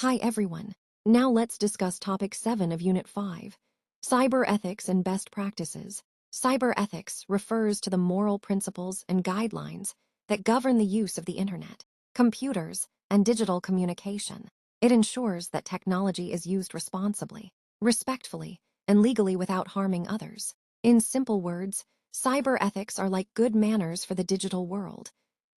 Hi everyone. Now let's discuss topic 7 of Unit 5, Cyber Ethics and Best Practices. Cyber ethics refers to the moral principles and guidelines that govern the use of the internet, computers, and digital communication. It ensures that technology is used responsibly, respectfully, and legally without harming others. In simple words, cyber ethics are like good manners for the digital world.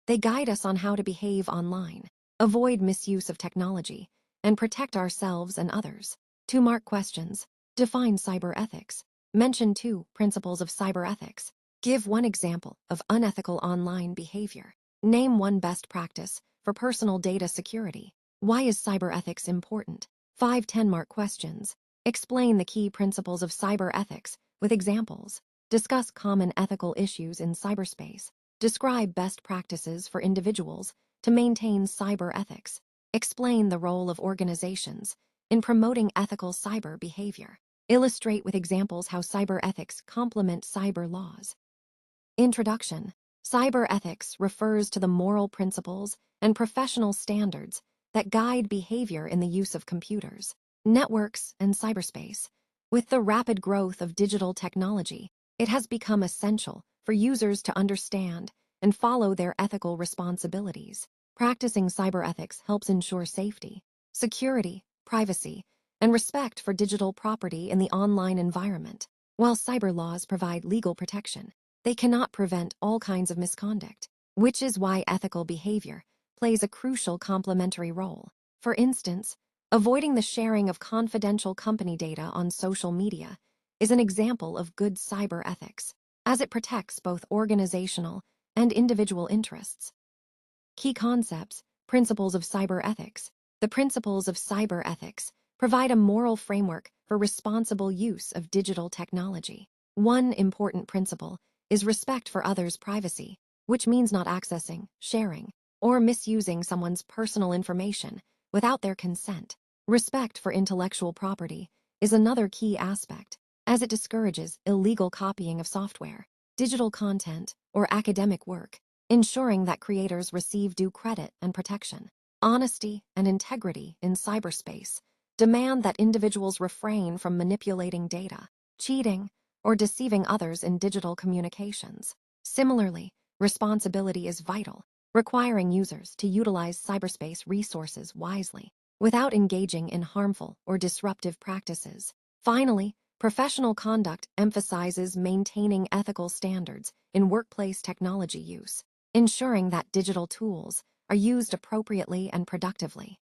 They guide us on how to behave online, avoid misuse of technology, and protect ourselves and others. 2 mark questions. Define cyber ethics. Mention 2 principles of cyber ethics. Give 1 example of unethical online behavior. Name 1 best practice for personal data security. Why is cyber ethics important? 5 10-mark questions. Explain the key principles of cyber ethics with examples. Discuss common ethical issues in cyberspace. Describe best practices for individuals to maintain cyber ethics. Explain the role of organizations in promoting ethical cyber behavior. Illustrate with examples how cyber ethics complement cyber laws. Introduction. Cyber ethics refers to the moral principles and professional standards that guide behavior in the use of computers, networks, and cyberspace. With the rapid growth of digital technology, it has become essential for users to understand and follow their ethical responsibilities. Practicing cyber ethics helps ensure safety, security, privacy, and respect for digital property in the online environment. While cyber laws provide legal protection, they cannot prevent all kinds of misconduct, which is why ethical behavior plays a crucial complementary role. For instance, avoiding the sharing of confidential company data on social media is an example of good cyber ethics, as it protects both organizational and individual interests. Key concepts, principles of cyber ethics. The principles of cyber ethics provide a moral framework for responsible use of digital technology. 1 important principle is respect for others' privacy, which means not accessing, sharing, or misusing someone's personal information without their consent. Respect for intellectual property is another key aspect, as it discourages illegal copying of software, digital content, or academic work, ensuring that creators receive due credit and protection. Honesty and integrity in cyberspace demand that individuals refrain from manipulating data, cheating, or deceiving others in digital communications. Similarly, responsibility is vital, requiring users to utilize cyberspace resources wisely without engaging in harmful or disruptive practices. Finally, professional conduct emphasizes maintaining ethical standards in workplace technology use, ensuring that digital tools are used appropriately and productively.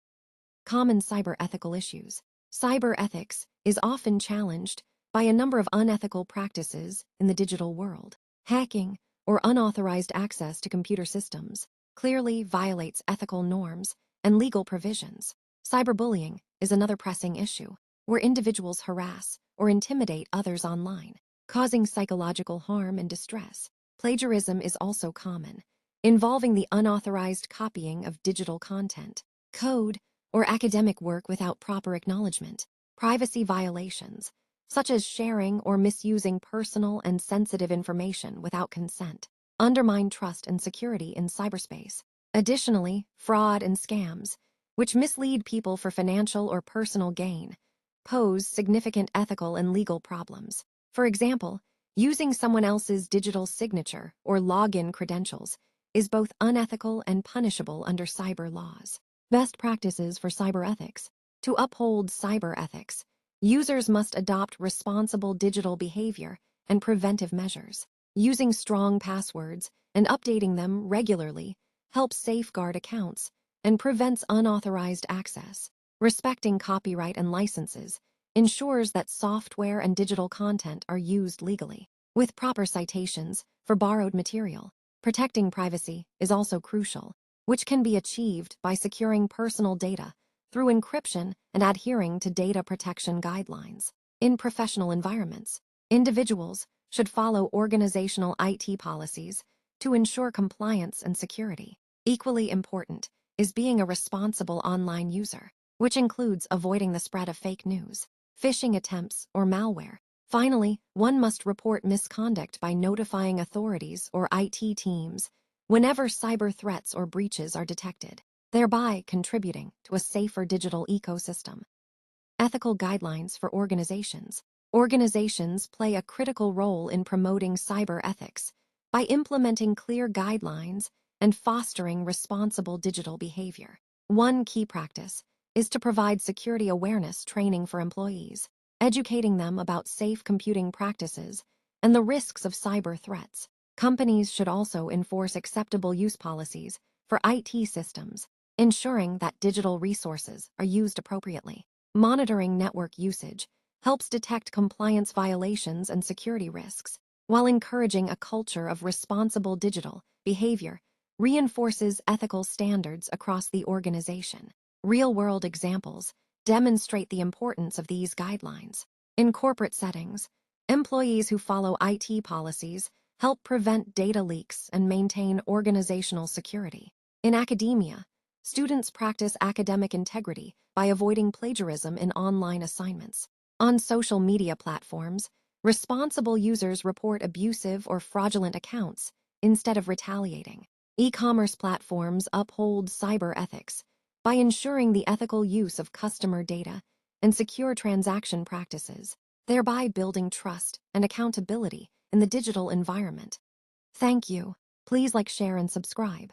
Common cyber ethical issues. Cyber ethics is often challenged by a number of unethical practices in the digital world. Hacking or unauthorized access to computer systems clearly violates ethical norms and legal provisions. Cyberbullying is another pressing issue, where individuals harass or intimidate others online, causing psychological harm and distress. Plagiarism is also common, involving the unauthorized copying of digital content, code, or academic work without proper acknowledgement. Privacy violations, such as sharing or misusing personal and sensitive information without consent, undermine trust and security in cyberspace. Additionally, fraud and scams, which mislead people for financial or personal gain, pose significant ethical and legal problems. For example, using someone else's digital signature or login credentials is both unethical and punishable under cyber laws. Best practices for cyber ethics. To uphold cyber ethics, users must adopt responsible digital behavior and preventive measures. Using strong passwords and updating them regularly helps safeguard accounts and prevents unauthorized access. Respecting copyright and licenses ensures that software and digital content are used legally, with proper citations for borrowed material. Protecting privacy is also crucial, which can be achieved by securing personal data through encryption and adhering to data protection guidelines. In professional environments, individuals should follow organizational IT policies to ensure compliance and security. Equally important is being a responsible online user, which includes avoiding the spread of fake news, phishing attempts, or malware. Finally, one must report misconduct by notifying authorities or IT teams whenever cyber threats or breaches are detected. thereby contributing to a safer digital ecosystem. Ethical guidelines for organizations. Organizations play a critical role in promoting cyber ethics by implementing clear guidelines and fostering responsible digital behavior. One key practice is to provide security awareness training for employees, educating them about safe computing practices and the risks of cyber threats. Companies should also enforce acceptable use policies for IT systems, ensuring that digital resources are used appropriately. Monitoring network usage helps detect compliance violations and security risks, while encouraging a culture of responsible digital behavior reinforces ethical standards across the organization. Real-world examples demonstrate the importance of these guidelines. In corporate settings, employees who follow IT policies help prevent data leaks and maintain organizational security. In academia, students practice academic integrity by avoiding plagiarism in online assignments. On social media platforms, responsible users report abusive or fraudulent accounts instead of retaliating. E-commerce platforms uphold cyber ethics by ensuring the ethical use of customer data and secure transaction practices, thereby building trust and accountability in the digital environment. Thank you. Please like, share, and subscribe.